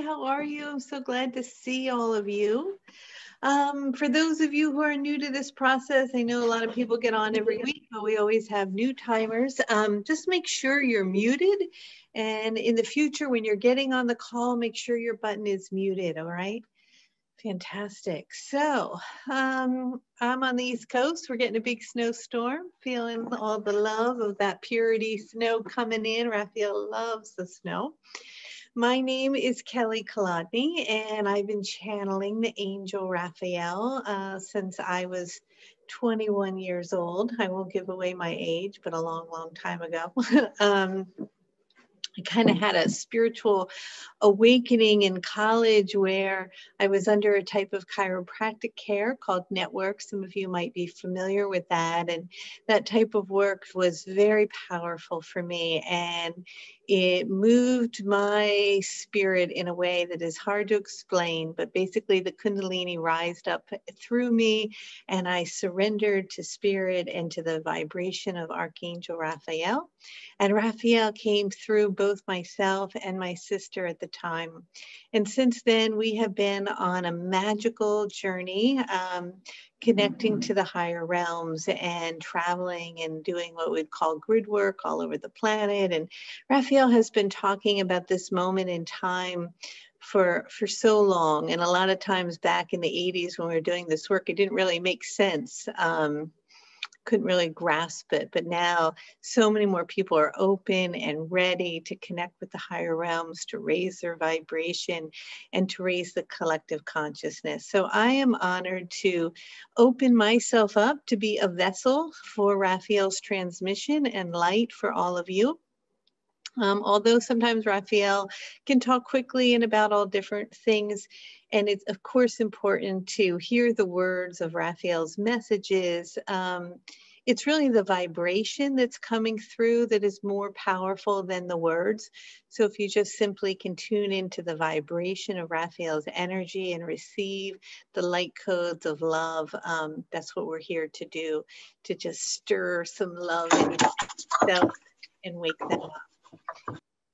how are you? I'm so glad to see all of you. For those of you who are new to this process, I know a lot of people get on every week, but we always have new timers. Just make sure you're muted. And in the future, when you're getting on the call, make sure your button is muted, all right? Fantastic. So I'm on the East Coast. We're getting a big snowstorm, feeling all the love of that purity snow coming in. Raphael loves the snow. My name is Kelly Kolodny, and I've been channeling the angel Raphael since I was 21 years old. I won't give away my age, but a long, long time ago. I kind of had a spiritual awakening in college where I was under a type of chiropractic care called network. Some of you might be familiar with that. And that type of work was very powerful for me. And it moved my spirit in a way that is hard to explain. But basically, the Kundalini rised up through me, and I surrendered to spirit and to the vibration of Archangel Raphael. And Raphael came through both myself and my sister at the time. And since then, we have been on a magical journey, connecting to the higher realms and traveling and doing what we'd call grid work all over the planet. And Raphael has been talking about this moment in time for so long. And a lot of times back in the 80s when we were doing this work, it didn't really make sense. Couldn't really grasp it. But now so many more people are open and ready to connect with the higher realms, to raise their vibration and to raise the collective consciousness. So I am honored to open myself up to be a vessel for Raphael's transmission and light for all of you. Although sometimes Raphael can talk quickly and about all different things, and it's of course important to hear the words of Raphael's messages. It's really the vibration that's coming through that is more powerful than the words. So if you just simply can tune into the vibration of Raphael's energy and receive the light codes of love, that's what we're here to do, to just stir some love in yourself and wake them up.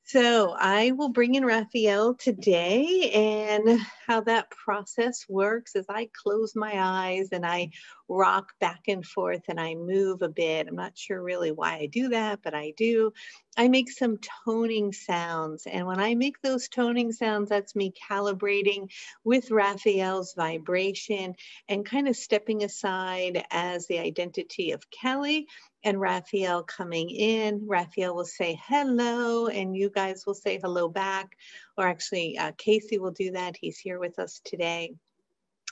So I will bring in Raphael today, and how that process works is I close my eyes and I rock back and forth and I move a bit. I'm not sure really why I do that, but I do. I make some toning sounds, and when I make those toning sounds, that's me calibrating with Raphael's vibration and kind of stepping aside as the identity of Kelly, and Raphael coming in. Raphael will say hello, and you guys will say hello back. Or actually, Casey will do that. He's here with us today.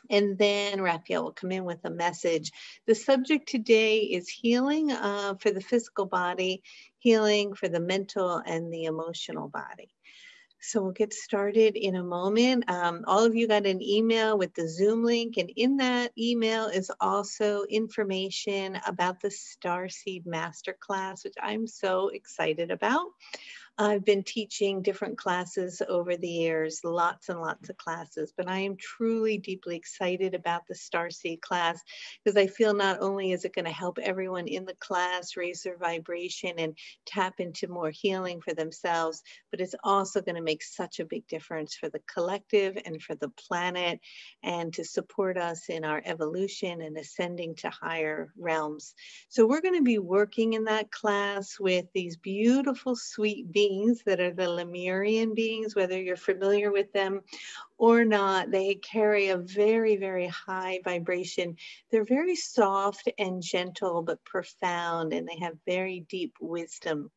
And then Raphael will come in with a message. The subject today is healing for the physical body, healing for the mental and the emotional body. So we'll get started in a moment. All of you got an email with the Zoom link, and in that email is also information about the Starseed Master Class, which I'm so excited about. I've been teaching different classes over the years, lots and lots of classes, but I am truly deeply excited about the Starseed class because I feel not only is it going to help everyone in the class raise their vibration and tap into more healing for themselves, but it's also going to make such a big difference for the collective and for the planet, and to support us in our evolution and ascending to higher realms. So we're going to be working in that class with these beautiful, sweet beings that are the Lemurian beings. Whether you're familiar with them or not, they carry a very, very high vibration. They're very soft and gentle, but profound, and they have very deep wisdom.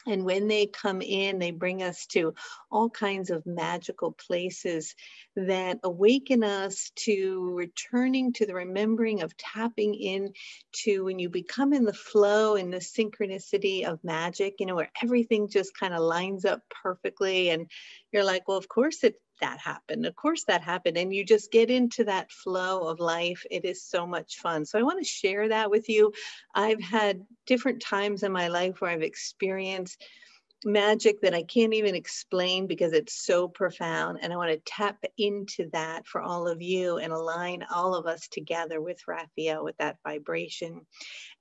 And when they come in, they bring us to all kinds of magical places that awaken us to returning to the remembering of tapping in to when you become in the flow and the synchronicity of magic, you know, where everything just kind of lines up perfectly. And you're like, well, of course that happened. Of course that happened. And you just get into that flow of life. It is so much fun. So I want to share that with you. I've had different times in my life where I've experienced magic that I can't even explain because it's so profound. And I want to tap into that for all of you and align all of us together with Raphael, with that vibration.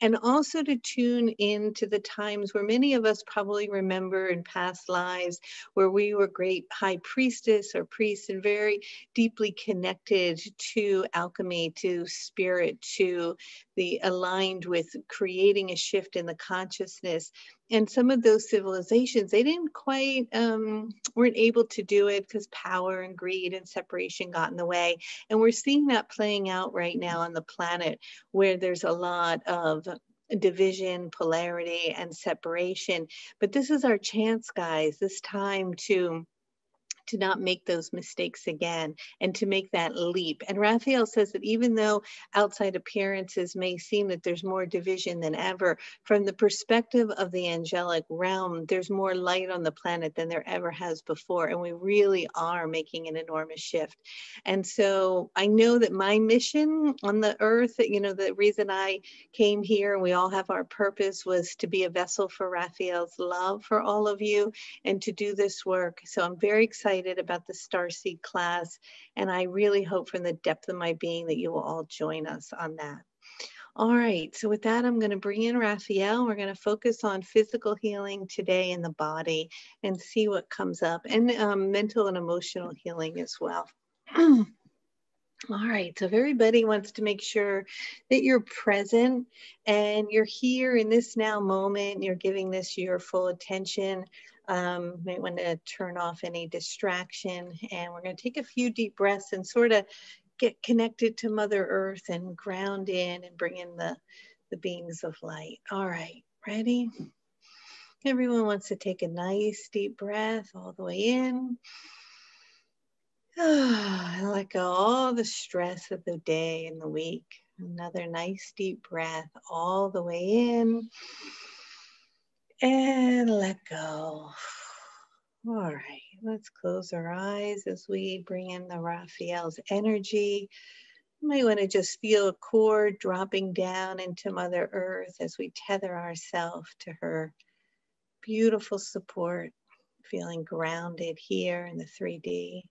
And also to tune into the times where many of us probably remember in past lives where we were great high priestess or priests and very deeply connected to alchemy, to spirit, to the aligned with creating a shift in the consciousness. And some of those civilizations, they didn't quite, weren't able to do it because power and greed and separation got in the way. And we're seeing that playing out right now on the planet, where there's a lot of division, polarity, and separation. But this is our chance, guys, this time to not make those mistakes again and to make that leap. And Raphael says that even though outside appearances may seem that there's more division than ever, from the perspective of the angelic realm, there's more light on the planet than there ever has before. And we really are making an enormous shift. And so I know that my mission on the earth, you know, the reason I came here, and we all have our purpose, was to be a vessel for Raphael's love for all of you and to do this work. So I'm very excited about the Starseed class, and I really hope from the depth of my being that you will all join us on that. All right, so with that, I'm going to bring in Raphael. We're going to focus on physical healing today in the body and see what comes up, and mental and emotional healing as well. All right, so if everybody wants to make sure that you're present and you're here in this now moment, you're giving this your full attention. Might want to turn off any distraction, and we're going to take a few deep breaths and sort of get connected to Mother Earth and ground in and bring in the beings of light. All right, ready? Everyone wants to take a nice deep breath all the way in. And let go all the stress of the day and the week. Another nice deep breath all the way in. And let go. All right, let's close our eyes as we bring in the Raphael's energy. You might want to just feel a cord dropping down into Mother Earth as we tether ourselves to her beautiful support, feeling grounded here in the 3D.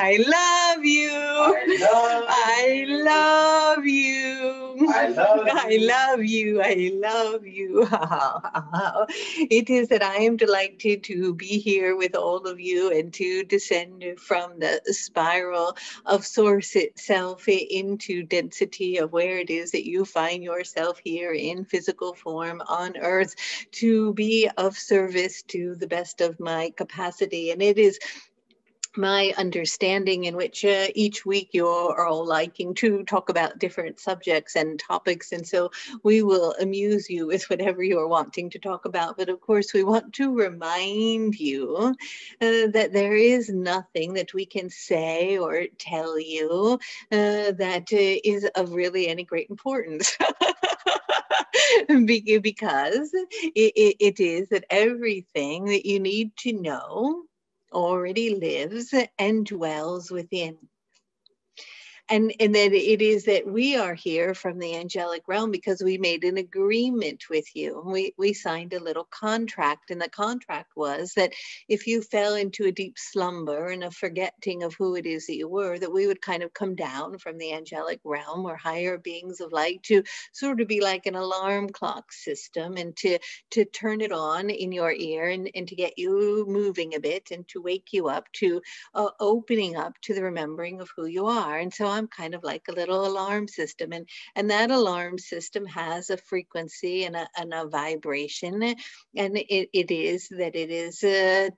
I love you. I love you. I love you. I love you. It is that I am delighted to be here with all of you and to descend from the spiral of source itself into density of where it is that you find yourself here in physical form on earth, to be of service to the best of my capacity. And it is my understanding in which each week you're all liking to talk about different subjects and topics. And so we will amuse you with whatever you're wanting to talk about. But of course, we want to remind you that there is nothing that we can say or tell you that is of really any great importance. Because it is that everything that you need to know already lives and dwells within. and that it is that we are here from the angelic realm because we made an agreement with you. We signed a little contract, and the contract was that if you fell into a deep slumber and a forgetting of who it is that you were, that we would kind of come down from the angelic realm or higher beings of light to sort of be like an alarm clock system, and to turn it on in your ear, and to get you moving a bit and to wake you up to opening up to the remembering of who you are. And so I'm kind of like a little alarm system, and that alarm system has a frequency and a vibration, and it is that it is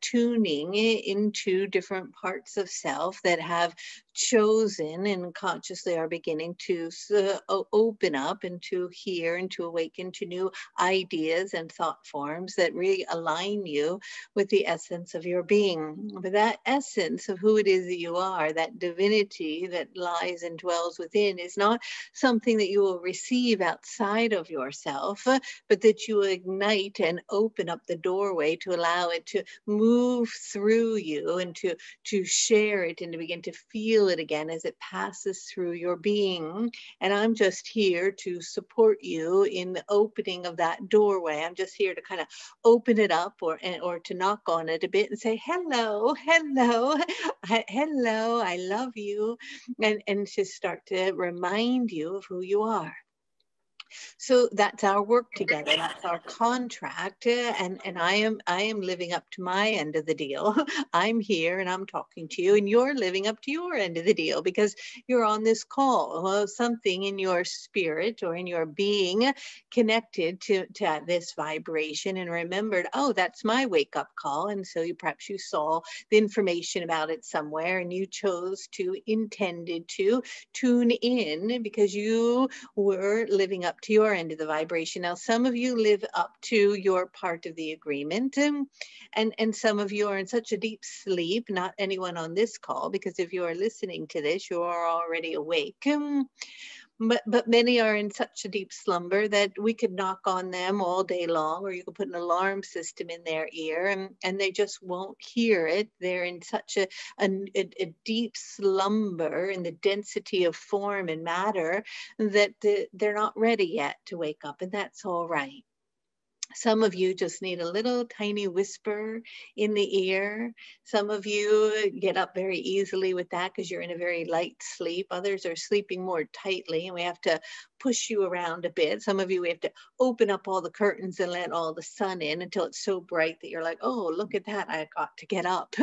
tuning into different parts of self that have chosen and consciously are beginning to open up and to hear and to awaken to new ideas and thought forms that really align you with the essence of your being. But that essence of who it is that you are, that divinity that lies and dwells within, is not something that you will receive outside of yourself, but that you ignite and open up the doorway to allow it to move through you and to share it and to begin to feel it again as it passes through your being. And I'm just here to support you in the opening of that doorway. I'm just here to kind of open it up, or to knock on it a bit and say, hello, hello, hello, I love you. And to start to remind you of who you are. So that's our work together. That's our contract, and I am living up to my end of the deal. I'm here and I'm talking to you, and you're living up to your end of the deal because you're on this call. Well, something in your spirit or in your being connected to this vibration and remembered, oh, that's my wake up call. And so perhaps you saw the information about it somewhere, and you chose to, intended to tune in because you were living up to your end of the vibration. Now, some of you live up to your part of the agreement, and some of you are in such a deep sleep, not anyone on this call, because if you are listening to this, you are already awake. But many are in such a deep slumber that we could knock on them all day long, or you could put an alarm system in their ear, and they just won't hear it. They're in such a deep slumber in the density of form and matter that they're not ready yet to wake up, and that's all right. Some of you just need a little tiny whisper in the ear. Some of you get up very easily with that because you're in a very light sleep. Others are sleeping more tightly, and we have to push you around a bit. Some of you, we have to open up all the curtains and let all the sun in until it's so bright that you're like, oh, look at that, I got to get up.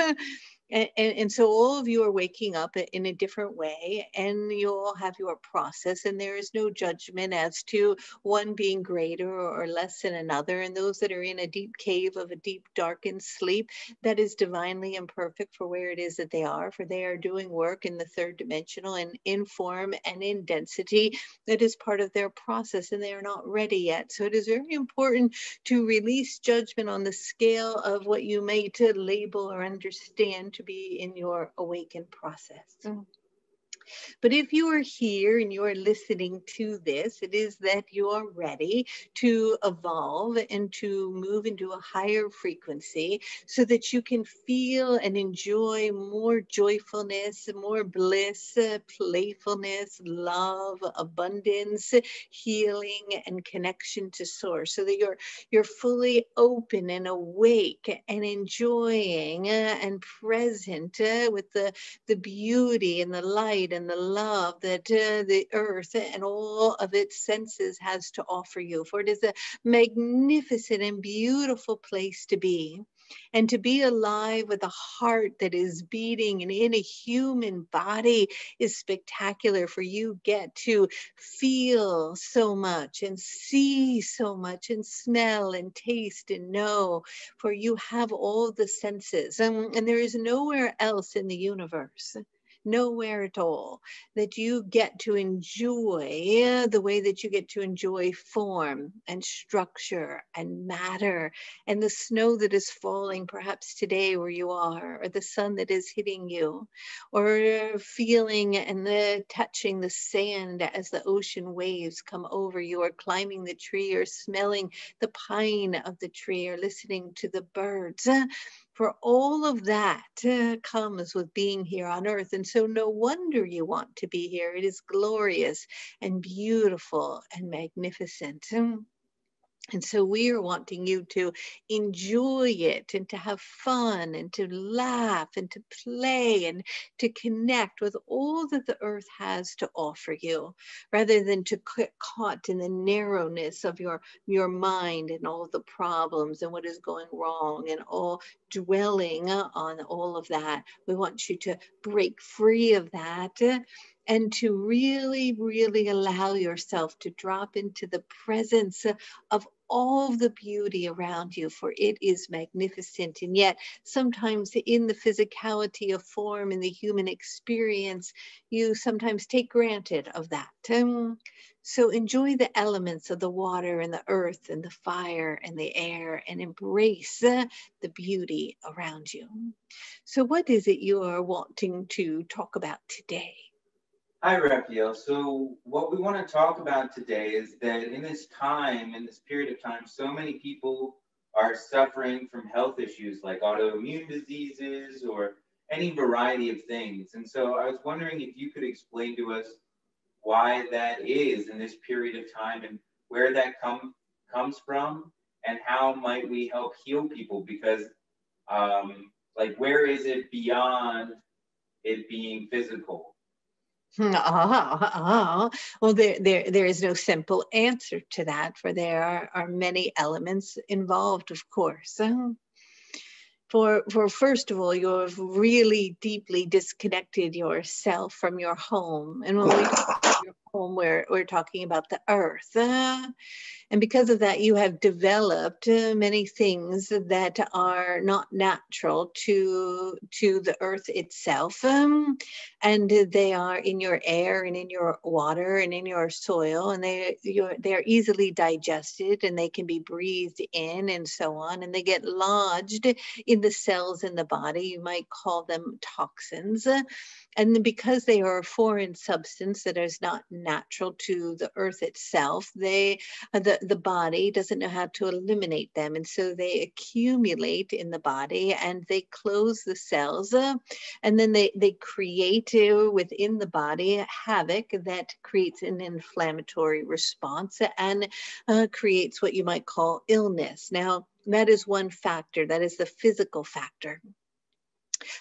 And so all of you are waking up in a different way, and you all have your process, and there is no judgment as to one being greater or less than another. And those that are in a deep cave of a deep darkened sleep, that is divinely imperfect for where it is that they are, for they are doing work in the third dimensional and in form and in density that is part of their process, and they are not ready yet. So it is very important to release judgment on the scale of what you may to label or understand to be in your awakened process. But if you are here and you are listening to this, it is that you are ready to evolve and to move into a higher frequency so that you can feel and enjoy more joyfulness, more bliss, playfulness, love, abundance, healing, and connection to source, so that you're fully open and awake and enjoying and present with the beauty and the light and the love that the earth and all of its senses has to offer you. For it is a magnificent and beautiful place to be. And to be alive with a heart that is beating and in a human body is spectacular, for you get to feel so much and see so much and smell and taste and know, for you have all the senses. And there is nowhere else in the universe, nowhere at all, that you get to enjoy the way that you get to enjoy form and structure and matter, and the snow that is falling perhaps today where you are, or the sun that is hitting you, or feeling and touching the sand as the ocean waves come over you, or climbing the tree, or smelling the pine of the tree, or listening to the birds. For all of that comes with being here on earth. And so no wonder you want to be here. It is glorious and beautiful and magnificent. And so we are wanting you to enjoy it and to have fun and to laugh and to play and to connect with all that the earth has to offer you, rather than to get caught in the narrowness of your mind and all the problems and what is going wrong and all dwelling on all of that. We want you to break free of that. And to really, really allow yourself to drop into the presence of all the beauty around you, for it is magnificent. And yet, sometimes in the physicality of form, in the human experience, you sometimes take granted of that. So enjoy the elements of the water and the earth and the fire and the air, and embrace the beauty around you. So what is it you are wanting to talk about today? Hi, Raphael. So, what we want to talk about today is that in this time, in this period of time, so many people are suffering from health issues like autoimmune diseases or any variety of things. And so, I was wondering if you could explain to us why that is in this period of time and where that comes from, and how might we help heal people? Because, where is it beyond it being physical? Well, there is no simple answer to that, for there are many elements involved, of course. For first of all, you've really deeply disconnected yourself from your home. And when we talk about your home, we're talking about the earth. And because of that, you have developed many things that are not natural to the earth itself. And they are in your air and in your water and in your soil. And they're easily digested, and they can be breathed in and so on. And they get lodged in the cells in the body. You might call them toxins. And because they are a foreign substance that is not natural to the earth itself, the body doesn't know how to eliminate them. And so they accumulate in the body, and they close the cells. And then they create within the body havoc that creates an inflammatory response and creates what you might call illness. Now, that is one factor. That is the physical factor.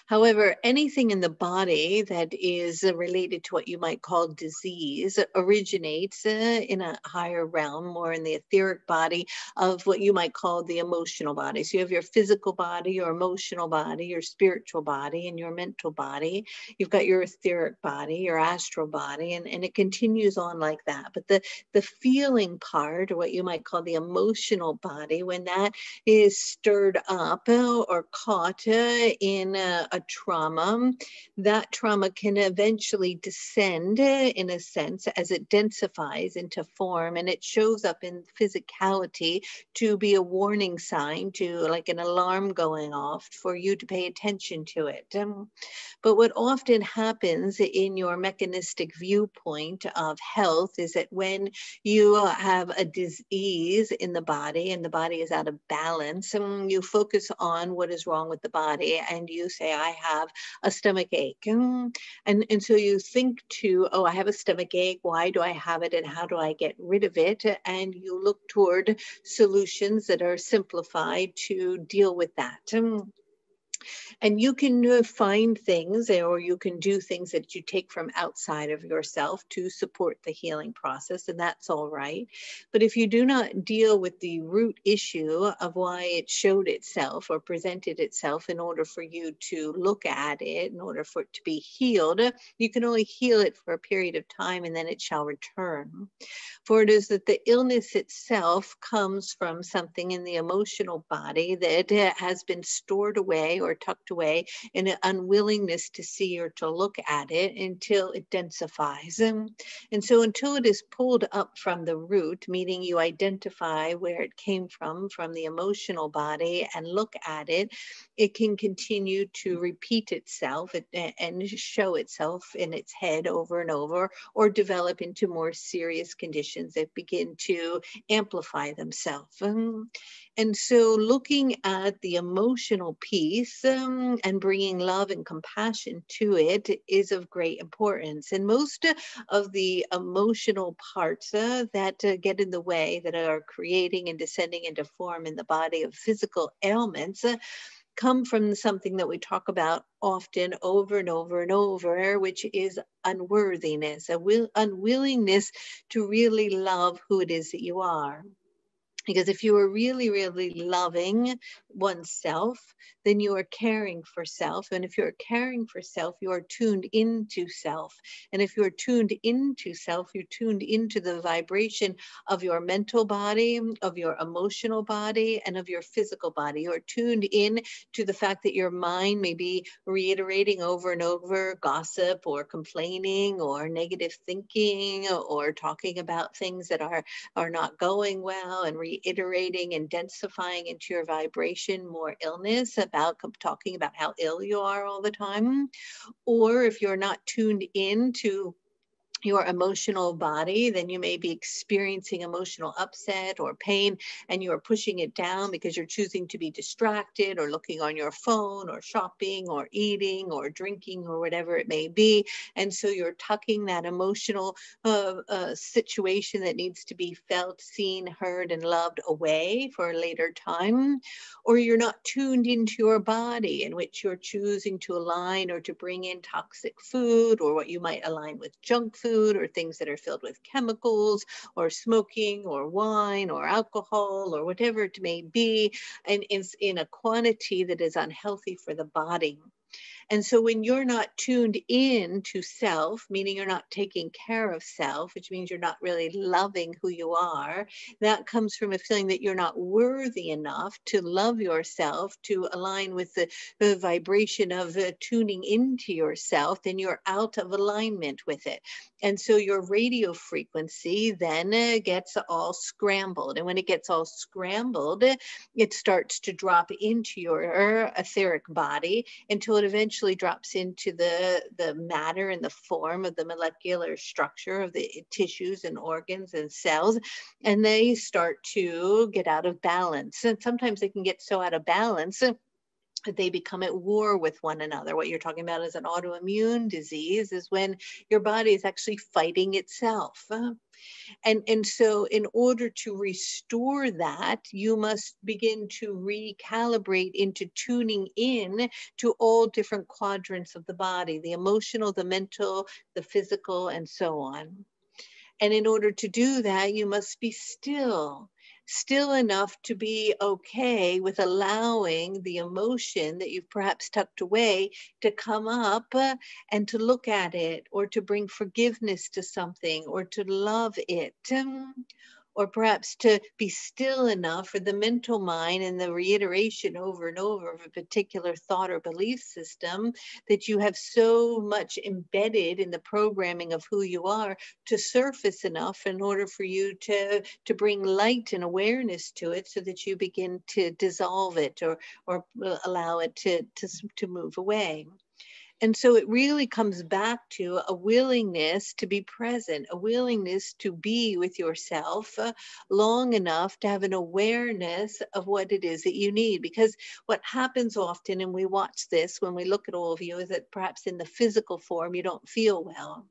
However, anything in the body that is related to what you might call disease originates in a higher realm, more in the etheric body of what you might call the emotional body. So you have your physical body, your emotional body, your spiritual body, and your mental body. You've got your etheric body, your astral body, and it continues on like that. But the feeling part, or what you might call the emotional body, when that is stirred up or caught in a trauma, that trauma can eventually descend in a sense as it densifies into form, and it shows up in physicality to be a warning sign, to like an alarm going off for you to pay attention to it. But what often happens in your mechanistic viewpoint of health is that when you have a disease in the body and the body is out of balance, and you focus on what is wrong with the body, and you say, I have a stomach ache. And so you think to, oh, I have a stomach ache. Why do I have it? And how do I get rid of it? And you look toward solutions that are simplified to deal with that. And you can find things, or you can do things that you take from outside of yourself to support the healing process, and that's all right. But if you do not deal with the root issue of why it showed itself or presented itself in order for you to look at it, in order for it to be healed, you can only heal it for a period of time, and then it shall return. For it is that the illness itself comes from something in the emotional body that has been stored away or tucked away in an unwillingness to see or to look at it until it densifies. And so until it is pulled up from the root, meaning you identify where it came from the emotional body, and look at it, it can continue to repeat itself and show itself in its head over and over, or develop into more serious conditions that begin to amplify themselves. And so looking at the emotional piece and bringing love and compassion to it is of great importance. And most of the emotional parts that get in the way, that are creating and descending into form in the body of physical ailments, come from something that we talk about often over and over and over, which is unworthiness, unwillingness to really love who it is that you are. Because if you are really, really loving oneself, then you are caring for self. And if you're caring for self, you are tuned into self. And if you're tuned into self, you're tuned into the vibration of your mental body, of your emotional body, and of your physical body. You're tuned in to the fact that your mind may be reiterating over and over gossip or complaining or negative thinking or talking about things that are not going well, and reiterating and densifying into your vibration more illness, about talking about how ill you are all the time. Or if you're not tuned in to your emotional body, then you may be experiencing emotional upset or pain, and you are pushing it down because you're choosing to be distracted or looking on your phone or shopping or eating or drinking or whatever it may be. And so you're tucking that emotional situation that needs to be felt, seen, heard, and loved away for a later time. Or you're not tuned into your body, in which you're choosing to align or to bring in toxic food, or what you might align with junk food, or things that are filled with chemicals, or smoking, or wine, or alcohol, or whatever it may be, and in a quantity that is unhealthy for the body. And so when you're not tuned in to self, meaning you're not taking care of self, which means you're not really loving who you are, that comes from a feeling that you're not worthy enough to love yourself, to align with the vibration of tuning into yourself, then you're out of alignment with it. And so your radio frequency then gets all scrambled. And when it gets all scrambled, it starts to drop into your etheric body until it eventually drops into the matter and the form of the molecular structure of the tissues and organs and cells. And they start to get out of balance. And sometimes they can get so out of balance that they become at war with one another. What you're talking about is an autoimmune disease, is when your body is actually fighting itself. And so in order to restore that, you must begin to recalibrate into tuning in to all different quadrants of the body, the emotional, the mental, the physical, and so on. And in order to do that, you must be still enough to be okay with allowing the emotion that you've perhaps tucked away to come up, and to look at it, or to bring forgiveness to something, or to love it. Or perhaps to be still enough for the mental mind and the reiteration over and over of a particular thought or belief system that you have so much embedded in the programming of who you are, to surface enough in order for you to bring light and awareness to it, so that you begin to dissolve it, or allow it to move away. And so it really comes back to a willingness to be present, a willingness to be with yourself long enough to have an awareness of what it is that you need. Because what happens often, and we watch this when we look at all of you, is that perhaps in the physical form, you don't feel well.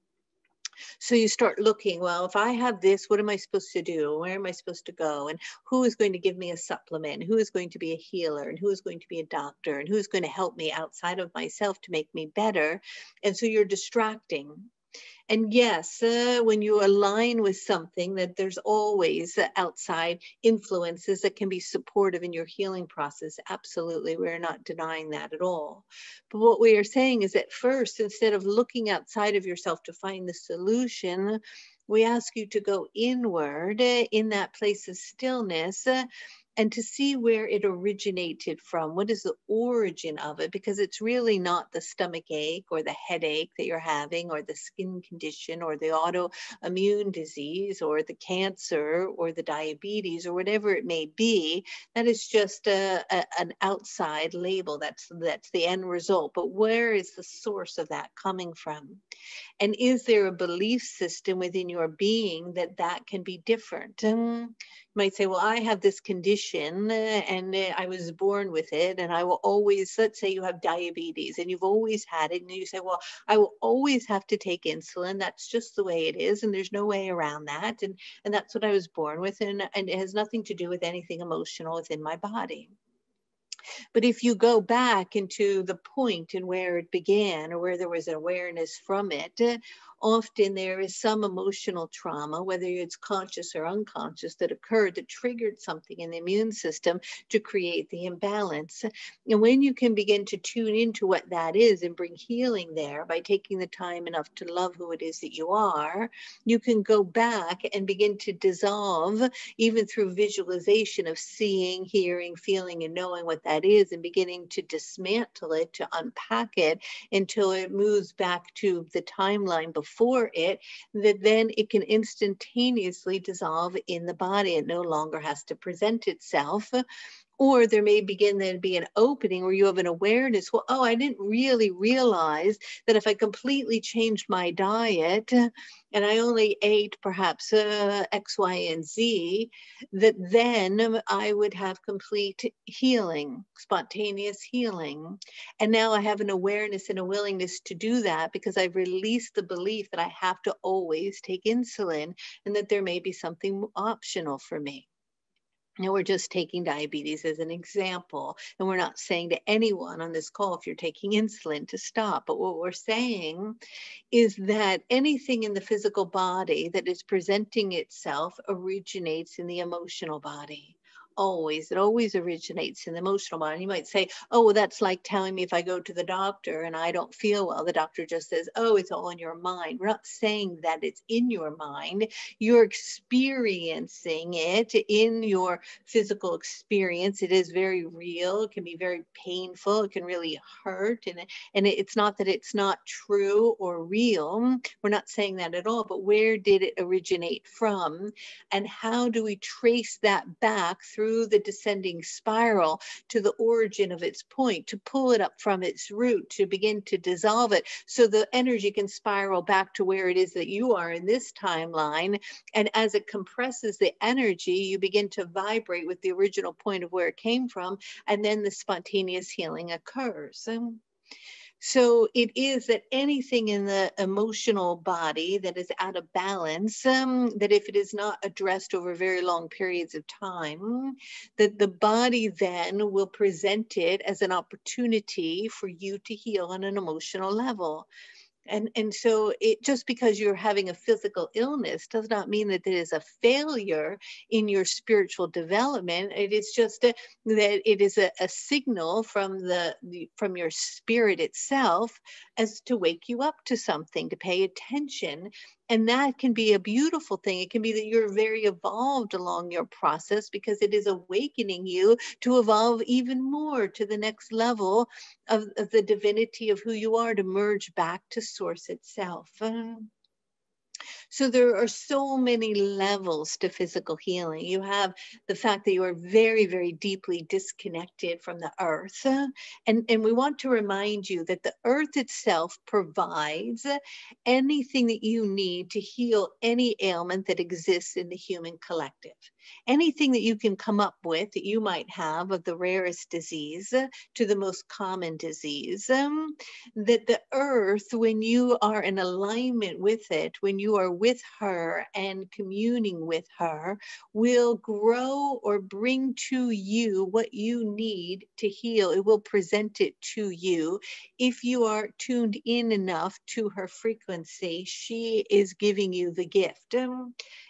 So you start looking, well, if I have this, what am I supposed to do? Where am I supposed to go? And who is going to give me a supplement? Who is going to be a healer? And who is going to be a doctor? And who's going to help me outside of myself to make me better? And so you're distracting. And yes, when you align with something, that there's always outside influences that can be supportive in your healing process. Absolutely. We're not denying that at all. But what we are saying is that first, instead of looking outside of yourself to find the solution, we ask you to go inward in that place of stillness, and to see where it originated from. What is the origin of it? Because it's really not the stomach ache or the headache that you're having, or the skin condition, or the autoimmune disease, or the cancer, or the diabetes, or whatever it may be. That is just an outside label. That's the end result. But where is the source of that coming from? And is there a belief system within your being that can be different? You might say, well, I have this condition condition, and I was born with it, and I will always, let's say you have diabetes and you've always had it, and you say, well, I will always have to take insulin. That's just the way it is, and there's no way around that. And that's what I was born with, and it has nothing to do with anything emotional within my body. But if you go back into the point and where it began, or where there was awareness from it, often there is some emotional trauma, whether it's conscious or unconscious, that occurred that triggered something in the immune system to create the imbalance. And when you can begin to tune into what that is and bring healing there by taking the time enough to love who it is that you are, you can go back and begin to dissolve, even through visualization of seeing, hearing, feeling, and knowing what that is, and beginning to dismantle it, to unpack it until it moves back to the timeline before it, that then it can instantaneously dissolve in the body. It no longer has to present itself. Or there may begin then be an opening where you have an awareness, well, oh, I didn't really realize that if I completely changed my diet and I only ate perhaps X, Y, and Z, that then I would have complete healing, spontaneous healing. And now I have an awareness and a willingness to do that because I've released the belief that I have to always take insulin and that there may be something optional for me. Now, we're just taking diabetes as an example, and we're not saying to anyone on this call, if you're taking insulin, to stop. But what we're saying is that anything in the physical body that is presenting itself originates in the emotional body. Always. It always originates in the emotional body. You might say, oh, well, that's like telling me if I go to the doctor and I don't feel well, the doctor just says, oh, it's all in your mind. We're not saying that it's in your mind. You're experiencing it in your physical experience. It is very real. It can be very painful. It can really hurt. And it's not that it's not true or real. We're not saying that at all. But where did it originate from? And how do we trace that back through the descending spiral to the origin of its point, to pull it up from its root, to begin to dissolve it so the energy can spiral back to where it is that you are in this timeline. And as it compresses the energy, you begin to vibrate with the original point of where it came from, and then the spontaneous healing occurs. So it is that anything in the emotional body that is out of balance, that if it is not addressed over very long periods of time, that the body then will present it as an opportunity for you to heal on an emotional level. And so it just because you're having a physical illness does not mean that it is a failure in your spiritual development. It is just that it is a signal from from your spirit itself as to wake you up to something, to pay attention. And that can be a beautiful thing. It can be that you're very evolved along your process because it is awakening you to evolve even more to the next level of the divinity of who you are, to merge back to source itself. So there are so many levels to physical healing. You have the fact that you are very, very deeply disconnected from the earth. And we want to remind you that the earth itself provides anything that you need to heal any ailment that exists in the human collective. Anything that you can come up with that you might have, of the rarest disease to the most common disease, that the earth, when you are in alignment with it, when you are with her and communing with her, will grow or bring to you what you need to heal. It will present it to you. If you are tuned in enough to her frequency, she is giving you the gift.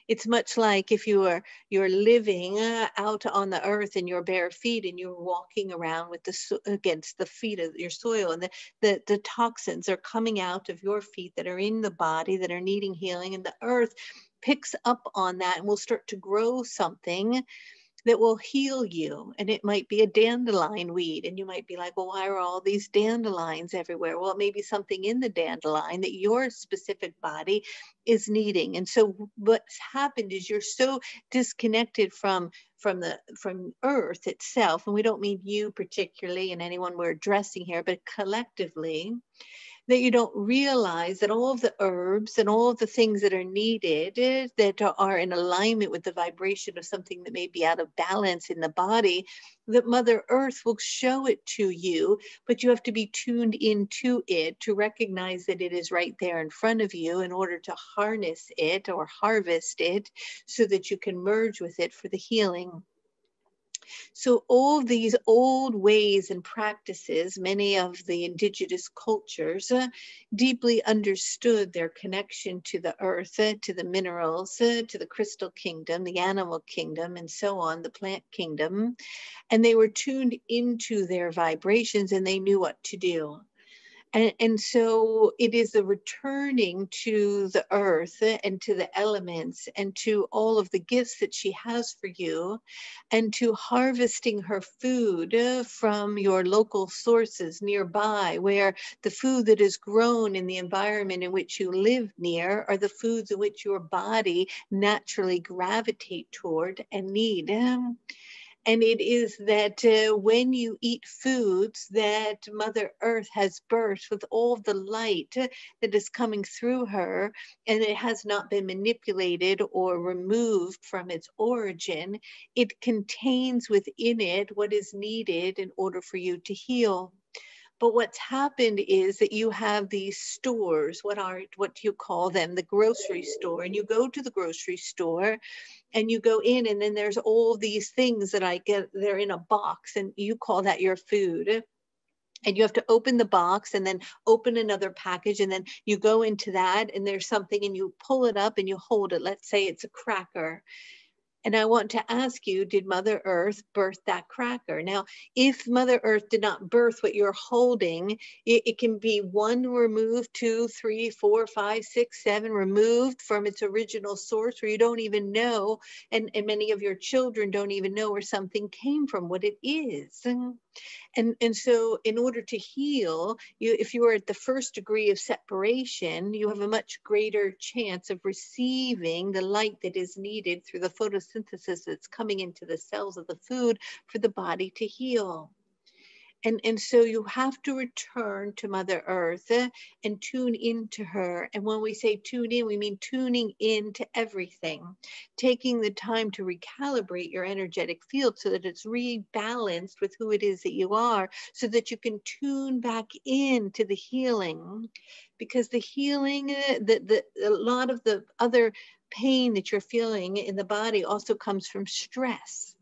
It's much like if you're living out on the earth in your bare feet and you're walking around with against the feet of your soil, and the toxins are coming out of your feet that are in the body that are needing healing, and the earth picks up on that and will start to grow something that will heal you. And it might be a dandelion weed. And you might be like, well, why are all these dandelions everywhere? Well, it may be something in the dandelion that your specific body is needing. And so what's happened is you're so disconnected from earth itself. And we don't mean you particularly and anyone we're addressing here, but collectively, that you don't realize that all of the herbs and all of the things that are needed that are in alignment with the vibration of something that may be out of balance in the body, that Mother Earth will show it to you, but you have to be tuned into it to recognize that it is right there in front of you in order to harness it or harvest it so that you can merge with it for the healing. So all these old ways and practices, many of the indigenous cultures deeply understood their connection to the earth, to the minerals, to the crystal kingdom, the animal kingdom, and so on, the plant kingdom. And they were tuned into their vibrations and they knew what to do. And so it is the returning to the earth and to the elements and to all of the gifts that she has for you and to harvesting her food from your local sources nearby, where the food that is grown in the environment in which you live near are the foods in which your body naturally gravitate toward and need. And it is that when you eat foods that Mother Earth has birthed with all the light that is coming through her, and it has not been manipulated or removed from its origin, it contains within it what is needed in order for you to heal. But what's happened is that you have these stores, what do you call them? The grocery store. And you go to the grocery store and you go in and then there's all these things that I get, they're in a box and you call that your food. And you have to open the box and then open another package. And then you go into that and there's something and you pull it up and you hold it. Let's say it's a cracker. And I want to ask you, did Mother Earth birth that cracker? Now, if Mother Earth did not birth what you're holding, it can be one removed, 2, 3, 4, 5, 6, 7 removed from its original source where you don't even know, and many of your children don't even know where something came from, what it is. And so in order to heal, if you are at the first degree of separation, you have a much greater chance of receiving the light that is needed through the photosynthesis that's coming into the cells of the food for the body to heal. And so you have to return to Mother Earth and tune into her. And when we say tune in, we mean tuning into everything, taking the time to recalibrate your energetic field so that it's rebalanced with who it is that you are, so that you can tune back into the healing. Because the healing, a lot of the other pain that you're feeling in the body also comes from stress.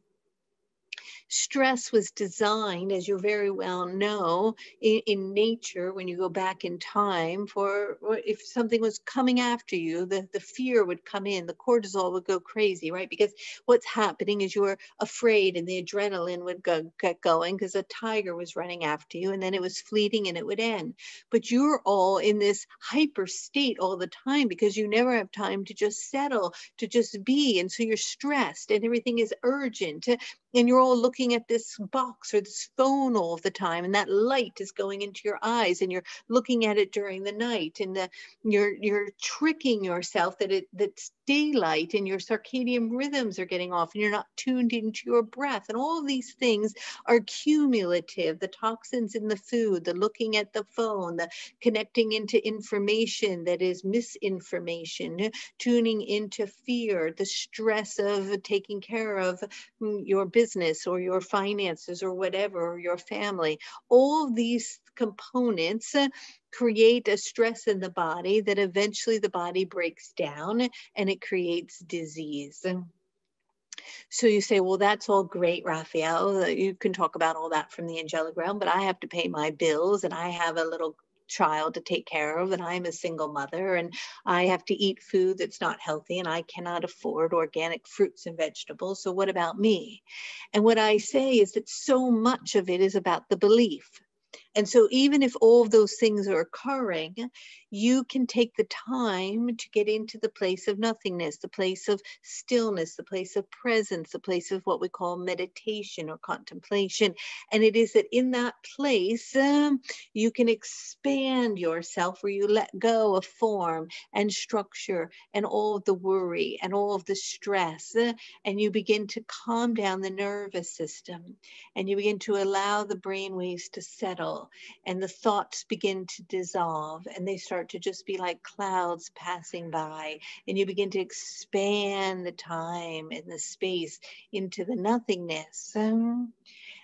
Stress was designed, as you very well know, in nature, when you go back in time, for if something was coming after you, the fear would come in, the cortisol would go crazy, right? Because what's happening is you're afraid and the adrenaline would get going because a tiger was running after you and then it was fleeting and it would end. But you're all in this hyper state all the time because you never have time to just settle, to just be. And so you're stressed and everything is urgent. And you're all looking at this box or this phone all the time, and that light is going into your eyes, and you're looking at it during the night, and you're tricking yourself that that's daylight, and your circadian rhythms are getting off, and you're not tuned into your breath, and all of these things are cumulative. The toxins in the food, the looking at the phone, the connecting into information that is misinformation, tuning into fear, the stress of taking care of your business or your finances or whatever, or your family. All these components create a stress in the body that eventually the body breaks down and it creates disease. So you say, well, that's all great, Raphael. You can talk about all that from the angelic realm, but I have to pay my bills and I have a little child to take care of, and I'm a single mother, and I have to eat food that's not healthy, and I cannot afford organic fruits and vegetables. So what about me? And what I say is that so much of it is about the belief. And so even if all of those things are occurring, you can take the time to get into the place of nothingness, the place of stillness, the place of presence, the place of what we call meditation or contemplation. And it is that in that place, you can expand yourself, where you let go of form and structure and all of the worry and all of the stress, and you begin to calm down the nervous system, and you begin to allow the brain waves to settle, peaceful, and the thoughts begin to dissolve, and they start to just be like clouds passing by, and you begin to expand the time and the space into the nothingness.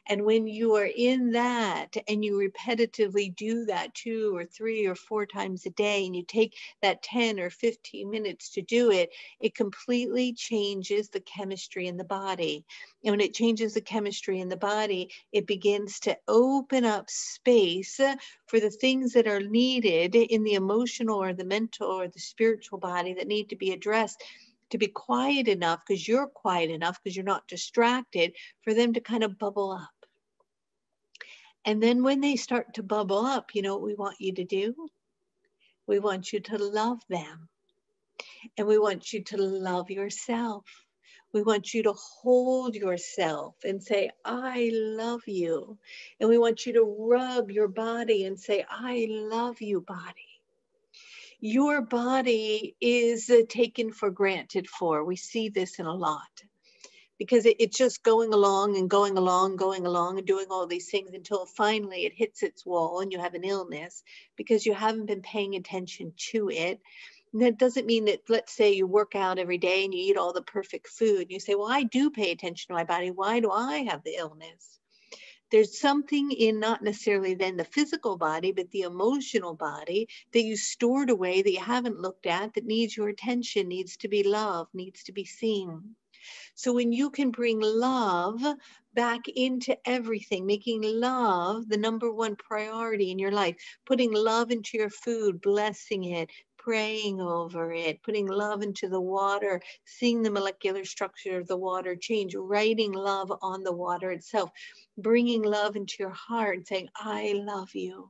And when you are in that and you repetitively do that 2 or 3 or 4 times a day, and you take that 10 or 15 minutes to do it, it completely changes the chemistry in the body. And when it changes the chemistry in the body, it begins to open up space for the things that are needed in the emotional or the mental or the spiritual body that need to be addressed, to be quiet enough, because you're quiet enough, because you're not distracted, for them to kind of bubble up. And then when they start to bubble up, you know what we want you to do? We want you to love them. And we want you to love yourself. We want you to hold yourself and say, I love you. And we want you to rub your body and say, I love you, body. Your body is taken for granted for. We see this in a lot. Because it's just going along and going along, and doing all these things until finally it hits its wall and you have an illness because you haven't been paying attention to it. And that doesn't mean that, let's say you work out every day and you eat all the perfect food. And you say, well, I do pay attention to my body. Why do I have the illness? There's something in not necessarily then the physical body, but the emotional body that you stored away that you haven't looked at, that needs your attention, needs to be loved, needs to be seen. So when you can bring love back into everything, making love the number one priority in your life, putting love into your food, blessing it, praying over it, putting love into the water, seeing the molecular structure of the water change, writing love on the water itself, bringing love into your heart and saying, I love you.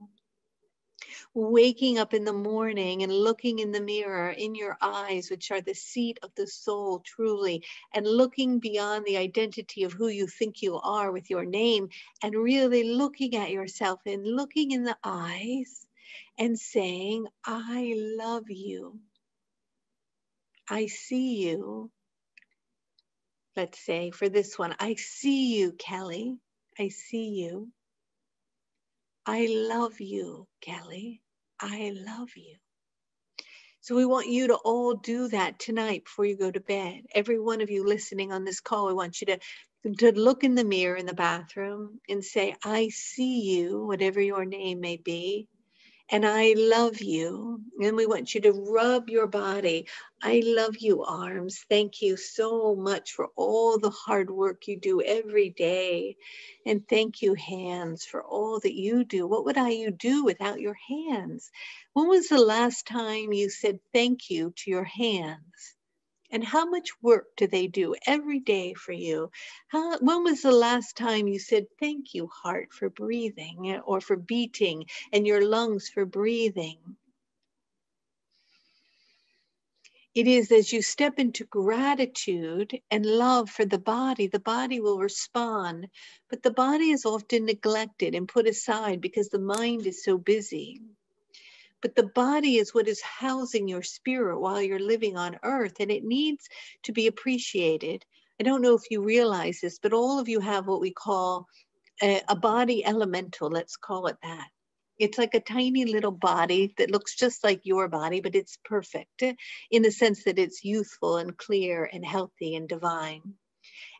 Waking up in the morning and looking in the mirror in your eyes, which are the seat of the soul truly, and looking beyond the identity of who you think you are with your name, and really looking at yourself and looking in the eyes and saying, I love you. I see you. Let's say for this one, I see you, Kelly. I see you. I love you, Kelly. I love you. So we want you to all do that tonight before you go to bed. Every one of you listening on this call, we want you to look in the mirror in the bathroom and say, I see you, whatever your name may be, and I love you. And we want you to rub your body. I love you, arms. Thank you so much for all the hard work you do every day. And thank you, hands, for all that you do. What would you do without your hands? When was the last time you said thank you to your hands? And how much work do they do every day for you? When was the last time you said, thank you, heart, for breathing, or for beating, and your lungs for breathing? It is as you step into gratitude and love for the body will respond. But the body is often neglected and put aside because the mind is so busy. But the body is what is housing your spirit while you're living on earth, and it needs to be appreciated. I don't know if you realize this, but all of you have what we call a body elemental, let's call it that. It's like a tiny little body that looks just like your body, but it's perfect in the sense that it's youthful and clear and healthy and divine.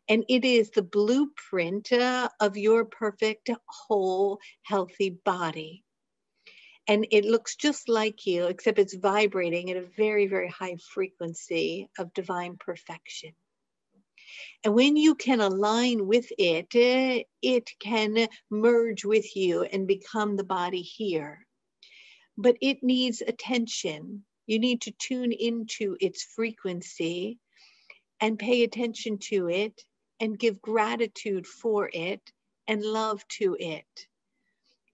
And it is the blueprint of your perfect, whole, healthy body. And it looks just like you, except it's vibrating at a very, very high frequency of divine perfection. And when you can align with it, it can merge with you and become the body here. But it needs attention. You need to tune into its frequency and pay attention to it and give gratitude for it and love to it.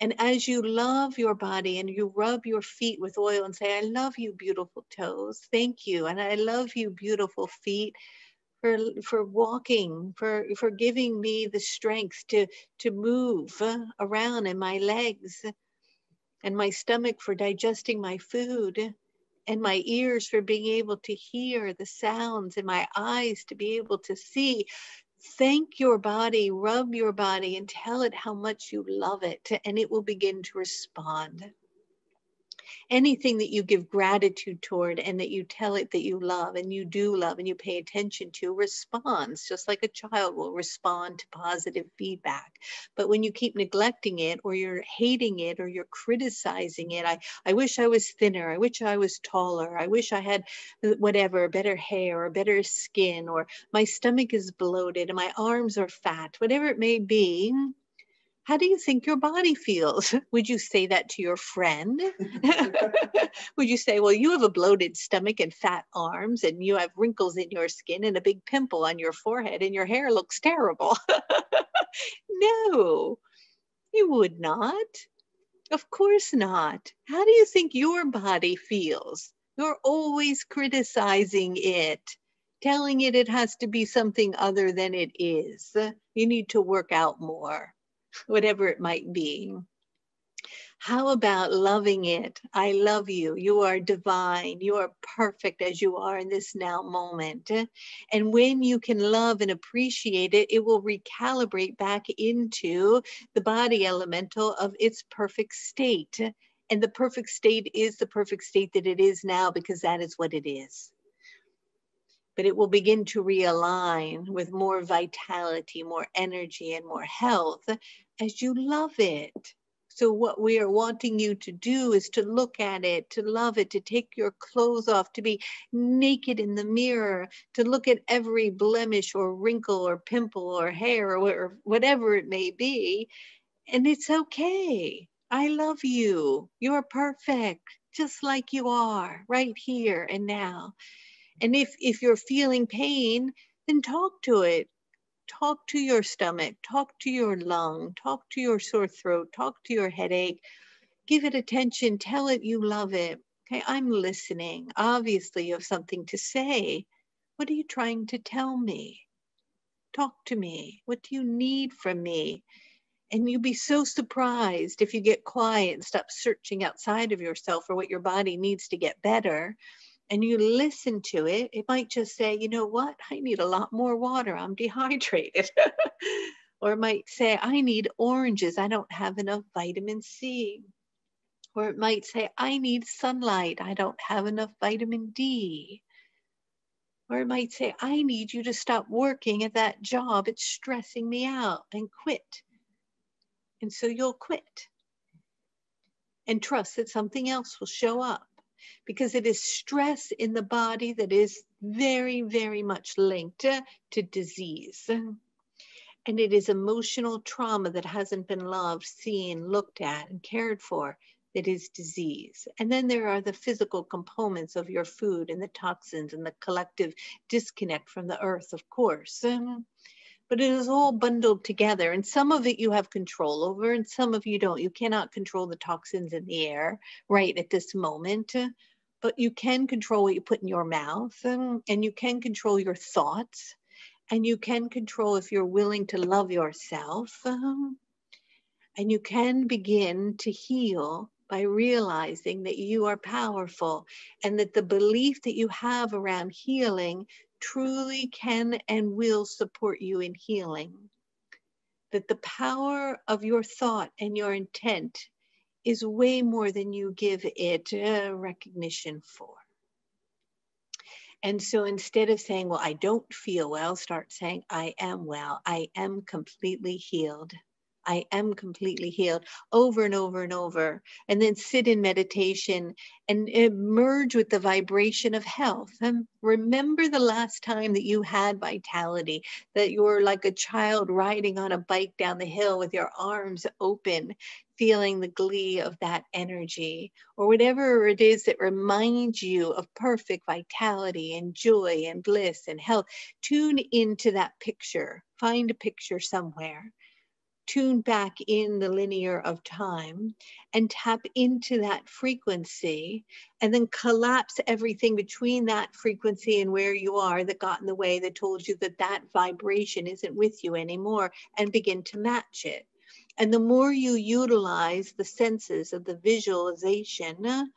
And as you love your body and you rub your feet with oil and say, I love you, beautiful toes. Thank you. And I love you, beautiful feet, for walking, for giving me the strength to move around, in my legs, and my stomach for digesting my food, and my ears for being able to hear the sounds, and my eyes to be able to see. Thank your body, rub your body, and tell it how much you love it, and it will begin to respond. Anything that you give gratitude toward and that you tell it that you love and you do love and you pay attention to responds, just like a child will respond to positive feedback. But when you keep neglecting it, or you're hating it, or you're criticizing it, I wish I was thinner, I wish I was taller, I wish I had whatever, better hair or better skin, or my stomach is bloated and my arms are fat, whatever it may be. How do you think your body feels? Would you say that to your friend? Would you say, well, you have a bloated stomach and fat arms, and you have wrinkles in your skin and a big pimple on your forehead, and your hair looks terrible? No, you would not. Of course not. How do you think your body feels? You're always criticizing it, telling it it has to be something other than it is. You need to work out more, whatever it might be. How about loving it? I love you. You are divine. You are perfect as you are in this now moment. And when you can love and appreciate it, it will recalibrate back into the body elemental of its perfect state. And the perfect state is the perfect state that it is now, because that is what it is. But it will begin to realign with more vitality, more energy, and more health as you love it. So what we are wanting you to do is to look at it, to love it, to take your clothes off, to be naked in the mirror, to look at every blemish or wrinkle or pimple or hair or whatever it may be. And it's okay. I love you. You're perfect, just like you are right here and now. And if you're feeling pain, then talk to it. Talk to your stomach, talk to your lung, talk to your sore throat, talk to your headache. Give it attention, tell it you love it. Okay, I'm listening. Obviously, you have something to say. What are you trying to tell me? Talk to me. What do you need from me? And you'll be so surprised if you get quiet and stop searching outside of yourself for what your body needs to get better. And you listen to it, it might just say, you know what? I need a lot more water. I'm dehydrated. Or it might say, I need oranges. I don't have enough vitamin C. Or it might say, I need sunlight. I don't have enough vitamin D. Or it might say, I need you to stop working at that job. It's stressing me out, and quit. And so you'll quit and trust that something else will show up, because it is stress in the body that is very, very much linked to disease. And it is emotional trauma that hasn't been loved, seen, looked at, and cared for that is disease. And then there are the physical components of your food and the toxins and the collective disconnect from the earth, of course. But it is all bundled together, and some of it you have control over and some of you don't. You cannot control the toxins in the air right at this moment, but you can control what you put in your mouth, and you can control your thoughts, and you can control if you're willing to love yourself, and you can begin to heal by realizing that you are powerful, and that the belief that you have around healing truly can and will support you in healing. That the power of your thought and your intent is way more than you give it recognition for. And so instead of saying, well, I don't feel well, start saying, I am well. I am completely healed. I am completely healed, over and over and over. And then sit in meditation and merge with the vibration of health. And remember the last time that you had vitality, that you were like a child riding on a bike down the hill with your arms open, feeling the glee of that energy, or whatever it is that reminds you of perfect vitality and joy and bliss and health. Tune into that picture. Find a picture somewhere. Tune back in the linear of time and tap into that frequency, and then collapse everything between that frequency and where you are that got in the way, that told you that that vibration isn't with you anymore, and begin to match it. And the more you utilize the senses of the visualization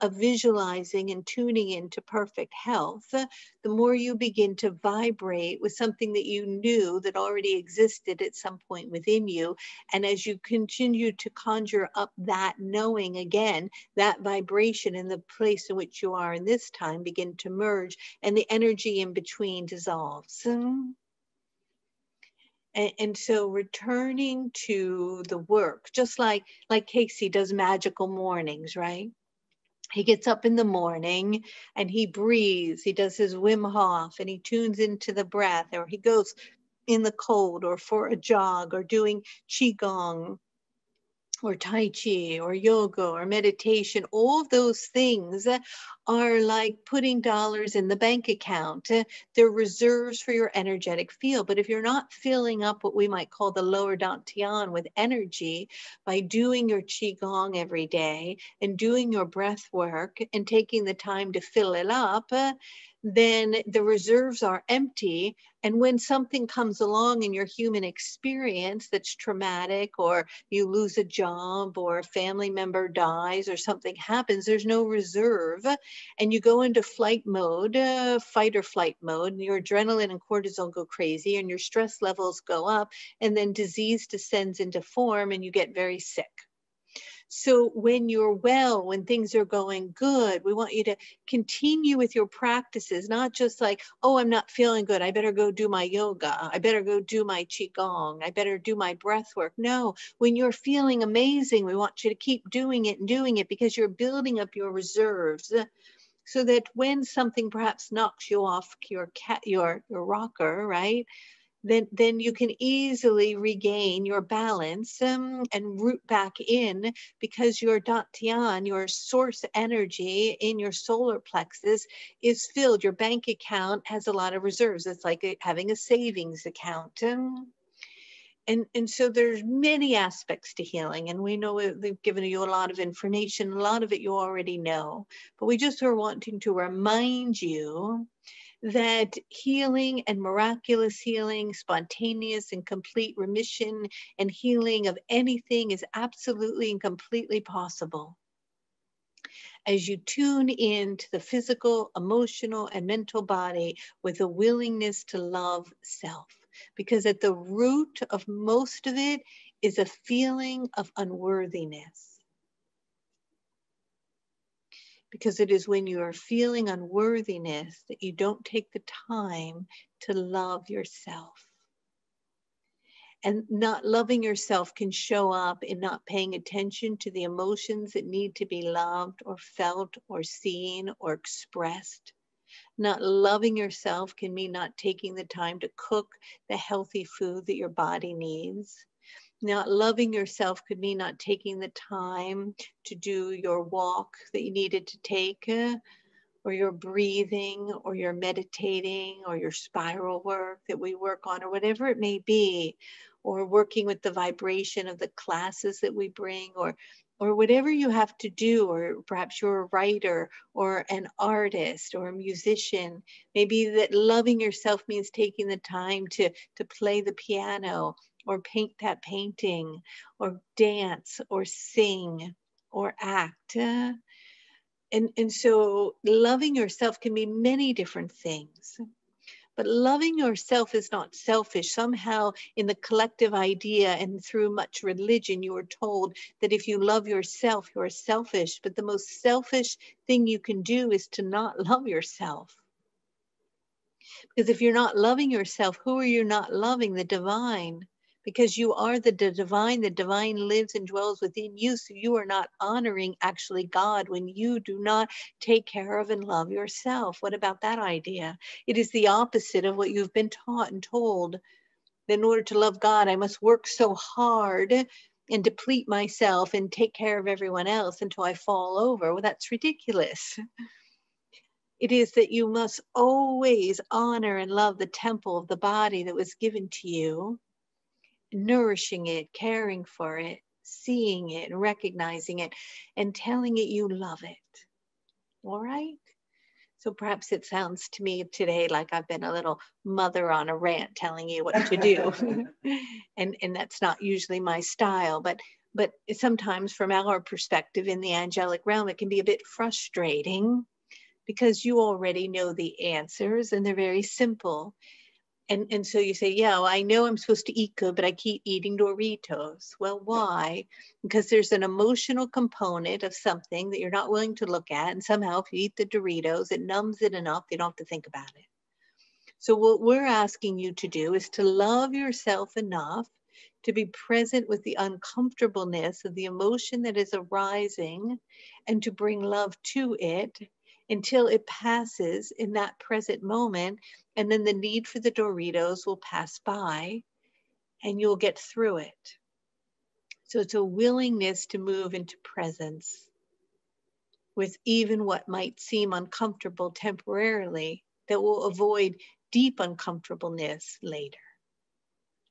of visualizing and tuning into perfect health, the more you begin to vibrate with something that you knew that already existed at some point within you. And as you continue to conjure up that knowing again, that vibration in the place in which you are in this time begin to merge, and the energy in between dissolves. And so returning to the work, just like Casey does magical mornings, right? He gets up in the morning and he breathes, he does his Wim Hof and he tunes into the breath, or he goes in the cold or for a jog or doing Qigong or Tai Chi or yoga or meditation. All of those things are like putting dollars in the bank account. They're reserves for your energetic field. But if you're not filling up what we might call the lower dantian with energy by doing your Qigong every day and doing your breath work and taking the time to fill it up, then the reserves are empty. And when something comes along in your human experience that's traumatic, or you lose a job, or a family member dies, or something happens, there's no reserve. And you go into flight mode, fight or flight mode, and your adrenaline and cortisol go crazy, and your stress levels go up, and then disease descends into form, and you get very sick. So when you're well, when things are going good, we want you to continue with your practices, not just like, oh, I'm not feeling good, I better go do my yoga, I better go do my Qigong, I better do my breath work. No, when you're feeling amazing, we want you to keep doing it because you're building up your reserves, so that when something perhaps knocks you off your rocker, right? Then you can easily regain your balance and root back in, because your dantian, your source energy in your solar plexus, is filled. Your bank account has a lot of reserves. It's like having a savings account. And so there's many aspects to healing, and we know they've given you a lot of information. A lot of it you already know, but we just are wanting to remind you that healing and miraculous healing, spontaneous and complete remission and healing of anything is absolutely and completely possible as you tune into the physical, emotional, and mental body with a willingness to love self. Because at the root of most of it is a feeling of unworthiness. Because it is when you are feeling unworthiness that you don't take the time to love yourself. And not loving yourself can show up in not paying attention to the emotions that need to be loved or felt or seen or expressed. Not loving yourself can mean not taking the time to cook the healthy food that your body needs. Not loving yourself could mean not taking the time to do your walk that you needed to take, or your breathing, or your meditating, or your spiral work that we work on, or whatever it may be, or working with the vibration of the classes that we bring, or whatever you have to do, or perhaps you're a writer or an artist or a musician. Maybe that loving yourself means taking the time to play the piano, or paint that painting, or dance, or sing, or act. And so loving yourself can mean many different things. But loving yourself is not selfish. Somehow in the collective idea and through much religion, you are told that if you love yourself, you are selfish. But the most selfish thing you can do is to not love yourself. Because if you're not loving yourself, who are you not loving? The divine. Because you are the divine lives and dwells within you. So you are not honoring actually God when you do not take care of and love yourself. What about that idea? It is the opposite of what you've been taught and told. In order to love God, I must work so hard and deplete myself and take care of everyone else until I fall over. Well, that's ridiculous. It is that you must always honor and love the temple of the body that was given to you, nourishing it, caring for it, seeing it, recognizing it, and telling it you love it. All right? So perhaps it sounds to me today like I've been a little mother on a rant telling you what to do. and that's not usually my style, but But sometimes from our perspective in the angelic realm, it can be a bit frustrating because you already know the answers and they're very simple. And so you say, yeah, well, I know I'm supposed to eat good, but I keep eating Doritos. Well, why? Because there's an emotional component of something that you're not willing to look at. And somehow if you eat the Doritos, it numbs it enough, you don't have to think about it. So what we're asking you to do is to love yourself enough to be present with the uncomfortableness of the emotion that is arising and to bring love to it until it passes in that present moment. And then the need for the Doritos will pass by and you'll get through it. So it's a willingness to move into presence with even what might seem uncomfortable temporarily that will avoid deep uncomfortableness later.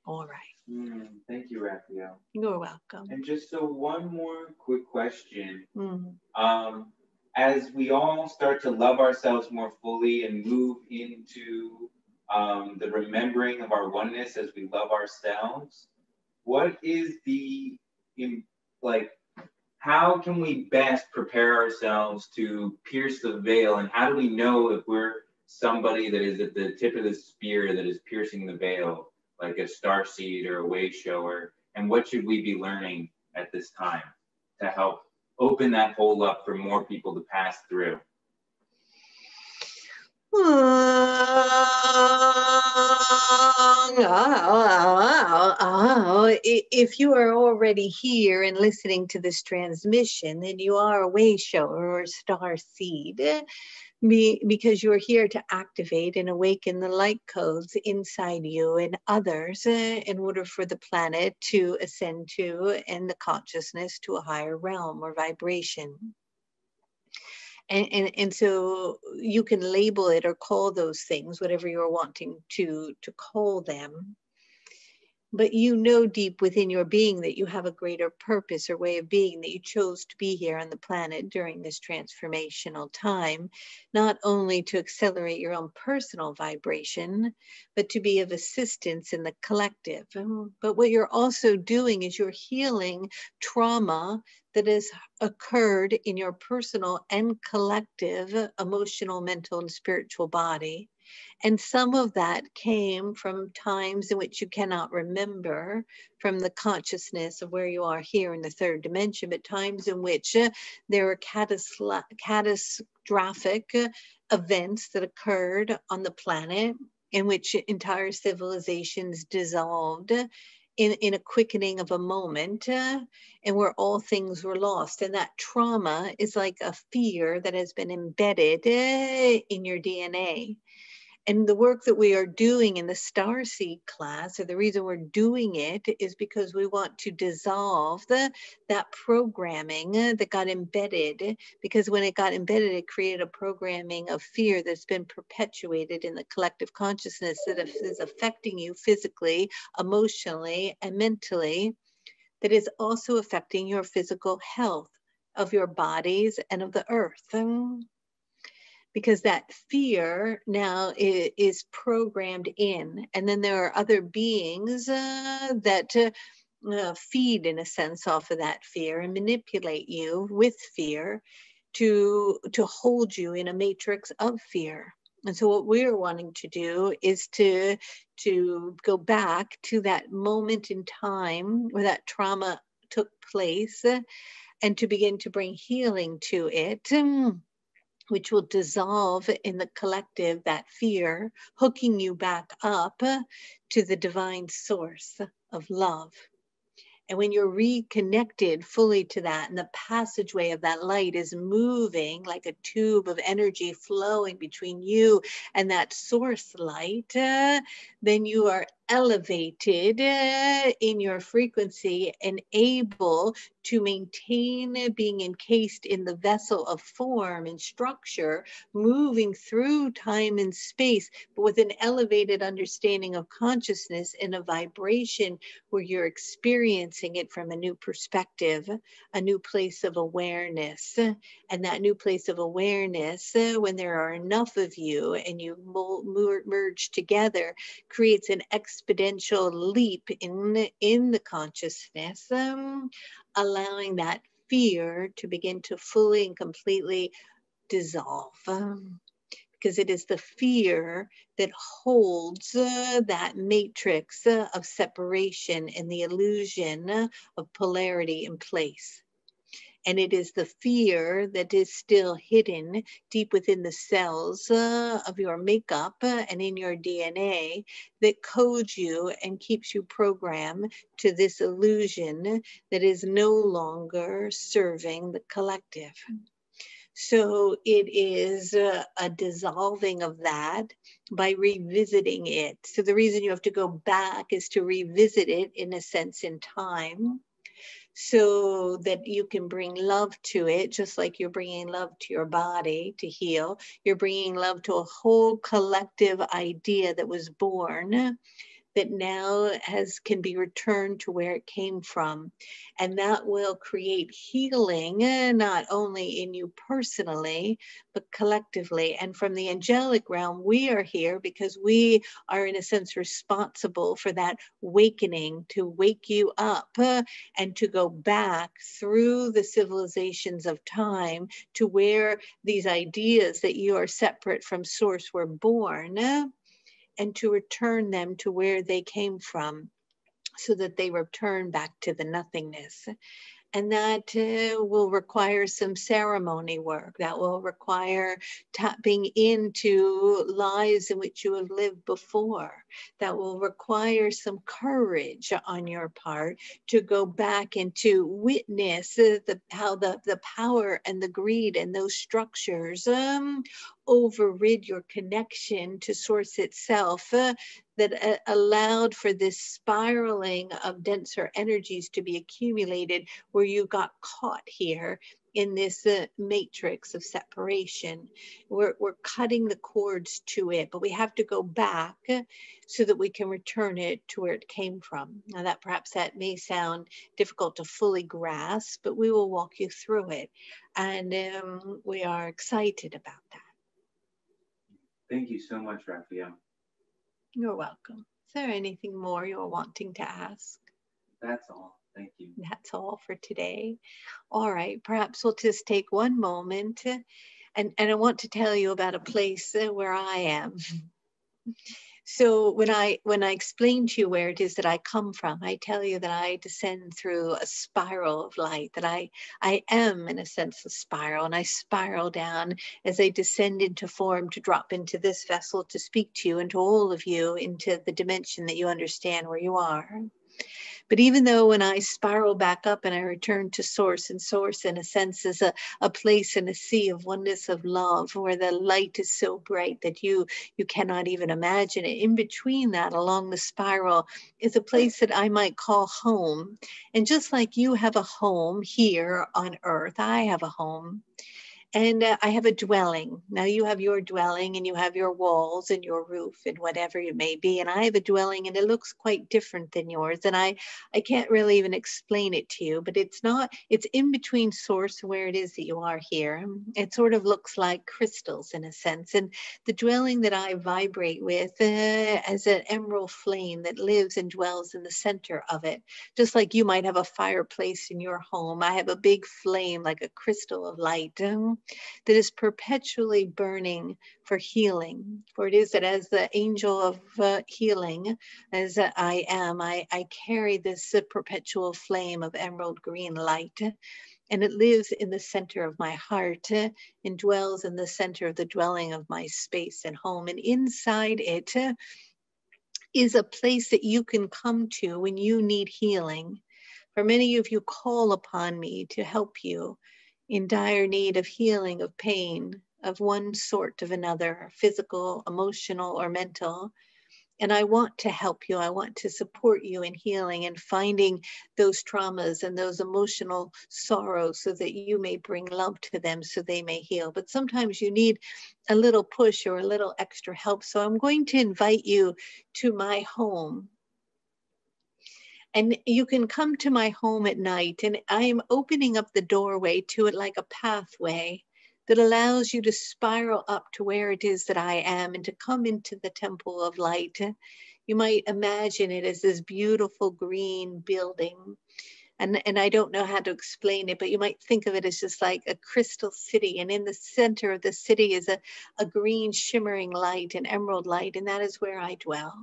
All right. Thank you, Raphael. You're welcome. And just so one more quick question. As we all start to love ourselves more fully and move into the remembering of our oneness as we love ourselves, what is how can we best prepare ourselves to pierce the veil? And how do we know if we're somebody that is at the tip of the spear that is piercing the veil, like a starseed or a way shower? And what should we be learning at this time to help open that hole up for more people to pass through? If you are already here and listening to this transmission, then you are a way shower or a star seed, because you're here to activate and awaken the light codes inside you and others in order for the planet to ascend to and the consciousness to a higher realm or vibration. And so you can label it or call those things whatever you're wanting to call them. But you know deep within your being that you have a greater purpose or way of being, that you chose to be here on the planet during this transformational time, not only to accelerate your own personal vibration, but to be of assistance in the collective. But what you're also doing is you're healing trauma that has occurred in your personal and collective emotional, mental, and spiritual body. And some of that came from times in which you cannot remember from the consciousness of where you are here in the third dimension, but times in which there were catastrophic events that occurred on the planet in which entire civilizations dissolved in a quickening of a moment, and where all things were lost. And that trauma is like a fear that has been embedded in your DNA. And the work that we are doing in the Starseed class, or the reason we're doing it, is because we want to dissolve that programming that got embedded, because when it got embedded, it created a programming of fear that's been perpetuated in the collective consciousness that is affecting you physically, emotionally, and mentally, that is also affecting your physical health of your bodies and of the earth. Because that fear now is programmed in. And then there are other beings that feed, in a sense, off of that fear and manipulate you with fear to hold you in a matrix of fear. And so what we're wanting to do is to go back to that moment in time where that trauma took place and to begin to bring healing to it, which will dissolve in the collective that fear, hooking you back up to the divine source of love. And when you're reconnected fully to that, and the passageway of that light is moving like a tube of energy flowing between you and that source light, then you are elevated in your frequency and able to maintain being encased in the vessel of form and structure, moving through time and space, but with an elevated understanding of consciousness and a vibration where you're experiencing it from a new perspective, a new place of awareness. And that new place of awareness, when there are enough of you and you merge together, creates an exponential leap in the consciousness, allowing that fear to begin to fully and completely dissolve. Because it is the fear that holds that matrix of separation and the illusion of polarity in place. And it is the fear that is still hidden deep within the cells of your makeup and in your DNA that codes you and keeps you programmed to this illusion that is no longer serving the collective. So it is a dissolving of that by revisiting it. So the reason you have to go back is to revisit it in a sense in time, so that you can bring love to it, just like you're bringing love to your body to heal. You're bringing love to a whole collective idea that was born, that now can be returned to where it came from. And that will create healing, not only in you personally, but collectively. And from the angelic realm, we are here because we are in a sense responsible for that awakening, to wake you up and to go back through the civilizations of time to where these ideas that you are separate from source were born, and to return them to where they came from, so that they return back to the nothingness. And that will require some ceremony work. That will require tapping into lives in which you have lived before. That will require some courage on your part to go back and to witness how the power and the greed and those structures overrid your connection to source itself, that allowed for this spiraling of denser energies to be accumulated, where you got caught here in this matrix of separation. We're cutting the cords to it, but we have to go back so that we can return it to where it came from. Now that perhaps that may sound difficult to fully grasp, but we will walk you through it. And we are excited about that. Thank you so much, Raphael. You're welcome. Is there anything more you're wanting to ask? That's all. Thank you. That's all for today. All right, perhaps we'll just take one moment, and I want to tell you about a place where I am. So when I explain to you where it is that I come from, I tell you that I descend through a spiral of light, that I am in a sense a spiral, and I spiral down as I descend into form to drop into this vessel to speak to you and to all of you into the dimension that you understand where you are. But even though when I spiral back up and I return to source, and source in a sense is a place in a sea of oneness of love, where the light is so bright that you cannot even imagine it. In between that, along the spiral, is a place that I might call home. And just like you have a home here on earth, I have a home. And I have a dwelling. Now you have your dwelling, and you have your walls and your roof and whatever it may be. And I have a dwelling, and it looks quite different than yours. And I can't really even explain it to you, but it's in between source where it is that you are here. It sort of looks like crystals in a sense. And the dwelling that I vibrate with as an emerald flame that lives and dwells in the center of it. Just like you might have a fireplace in your home, I have a big flame like a crystal of light that is perpetually burning for healing. For it is that as the angel of healing, as I am, I carry this perpetual flame of emerald green light, and it lives in the center of my heart and dwells in the center of the dwelling of my space and home. And inside it is a place that you can come to when you need healing. For many of you call upon me to help you in dire need of healing, of pain, of one sort of another, physical, emotional, or mental. And I want to help you. I want to support you in healing and finding those traumas and those emotional sorrows so that you may bring love to them so they may heal. But sometimes you need a little push or a little extra help. So I'm going to invite you to my home. And you can come to my home at night, and I am opening up the doorway to it like a pathway that allows you to spiral up to where it is that I am and to come into the temple of light. You might imagine it as this beautiful green building. And I don't know how to explain it, but you might think of it as just like a crystal city. And in the center of the city is a green shimmering light, an emerald light, and that is where I dwell.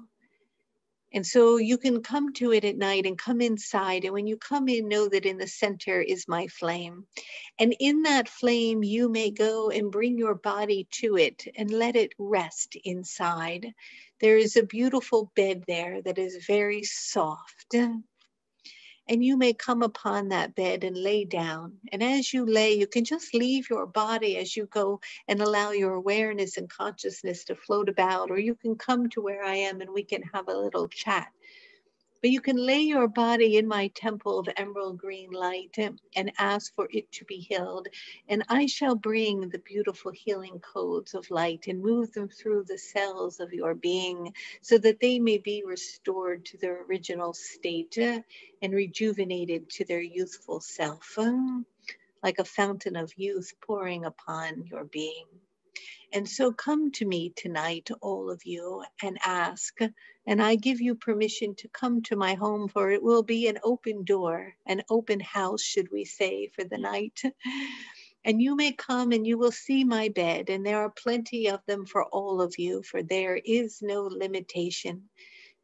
And so you can come to it at night and come inside. And when you come in, know that in the center is my flame. And in that flame, you may go and bring your body to it and let it rest inside. There is a beautiful bed there that is very soft. And you may come upon that bed and lay down. And as you lay, you can just leave your body as you go and allow your awareness and consciousness to float about, or you can come to where I am and we can have a little chat. But you can lay your body in my temple of emerald green light and ask for it to be healed. And I shall bring the beautiful healing codes of light and move them through the cells of your being so that they may be restored to their original state and rejuvenated to their youthful self, like a fountain of youth pouring upon your being. And so come to me tonight, all of you, and ask. And I give you permission to come to my home, for it will be an open door, an open house, should we say, for the night. And you may come and you will see my bed, and there are plenty of them for all of you, for there is no limitation.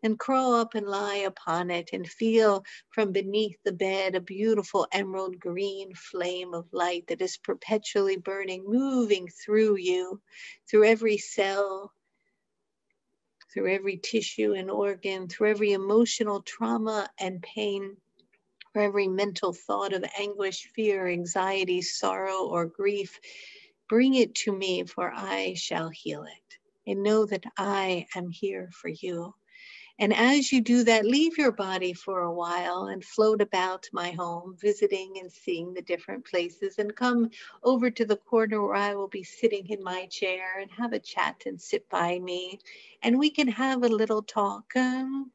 And crawl up and lie upon it and feel from beneath the bed a beautiful emerald green flame of light that is perpetually burning, moving through you, through every cell, through every tissue and organ, through every emotional trauma and pain, for every mental thought of anguish, fear, anxiety, sorrow, or grief. Bring it to me, for I shall heal it. And know that I am here for you. And as you do that, leave your body for a while and float about my home, visiting and seeing the different places, and come over to the corner where I will be sitting in my chair and have a chat and sit by me. And we can have a little talk and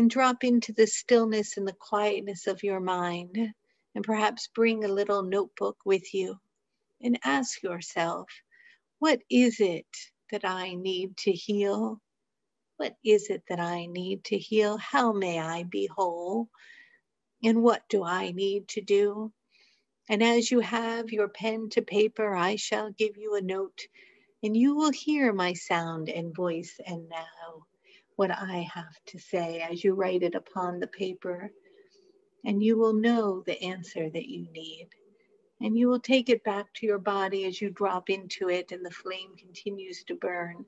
drop into the stillness and the quietness of your mind, and perhaps bring a little notebook with you and ask yourself, what is it that I need to heal? What is it that I need to heal? How may I be whole? And what do I need to do? And as you have your pen to paper, I shall give you a note, and you will hear my sound and voice and know what I have to say as you write it upon the paper. And you will know the answer that you need. And you will take it back to your body as you drop into it and the flame continues to burn.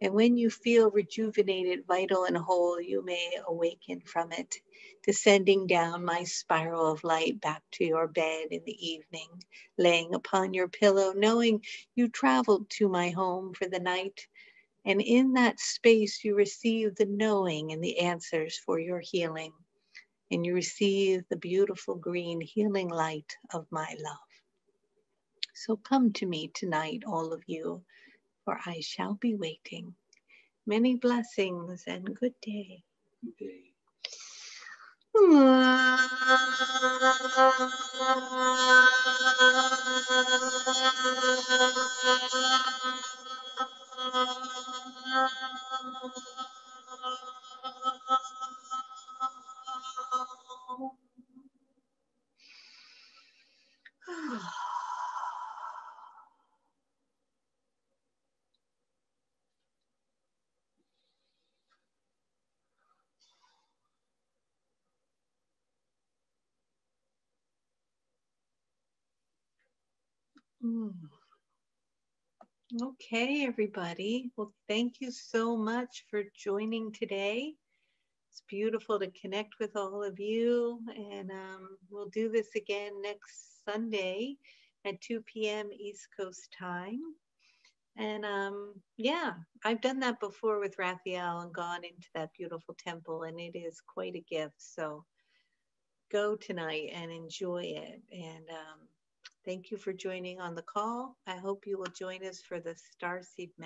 And when you feel rejuvenated, vital, and whole, you may awaken from it, descending down my spiral of light back to your bed in the evening, laying upon your pillow, knowing you traveled to my home for the night. And in that space, you receive the knowing and the answers for your healing. And you receive the beautiful green healing light of my love. So come to me tonight, all of you, for I shall be waiting. Many blessings and good day. Good day. Okay, everybody. Well, thank you so much for joining today. It's beautiful to connect with all of you. And we'll do this again next Sunday at 2 p.m. East Coast time. And yeah, I've done that before with Raphael and gone into that beautiful temple, and it is quite a gift. So go tonight and enjoy it. And thank you for joining on the call. I hope you will join us for the Starseed Master